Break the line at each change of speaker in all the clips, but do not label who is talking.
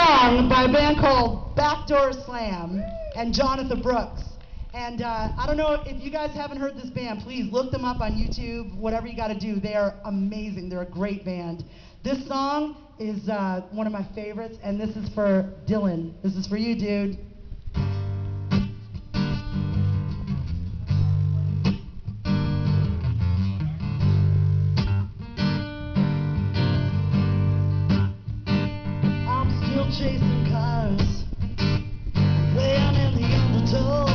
song by a band called Backdoor Slam and Jonathan Brooks. And I don't know if you guys haven't heard this band, please look them up on YouTube, whatever you got to do. They are amazing. They're a great band. This song is one of my favorites, and this is for Dylan. This is for you, dude. Chasing cars, laying in the undertow,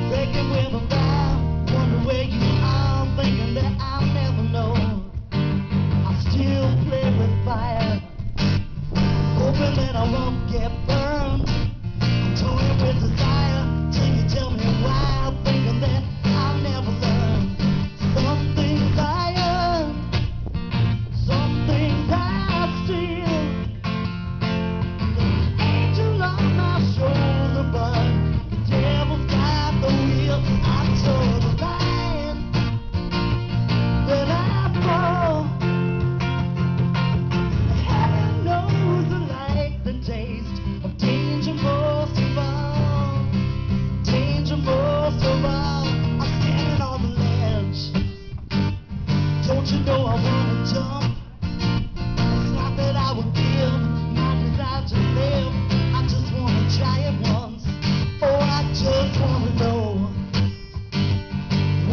breaking with a vibe, wonder where you are, thinking that I'll never know. I still play with fire, hoping that I won't get burned. I'm toying with desire, till you tell me why, thinking that I'll never learn. Some things I earn, some things I steal. You know I wanna jump. It's not that I would give my desire to live. I just wanna try it once. Oh, I just wanna know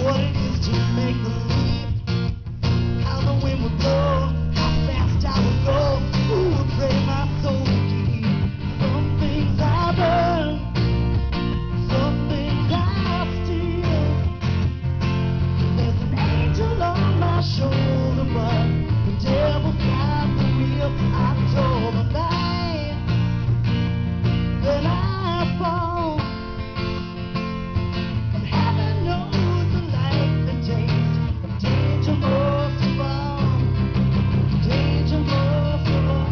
what it is to make the leap. How the wind would blow, how fast I would go. Who would pray my soul to keep? Some things I burn, some things I steal. There's an angel on my shoulder, but the devil's got the wheel. I told the line, then I fall. And heaven knows I like the taste of danger most of all. Danger most of all.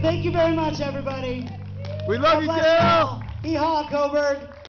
Thank you very much, everybody.
We love you, Dale.
Yeehaw, Cobourg.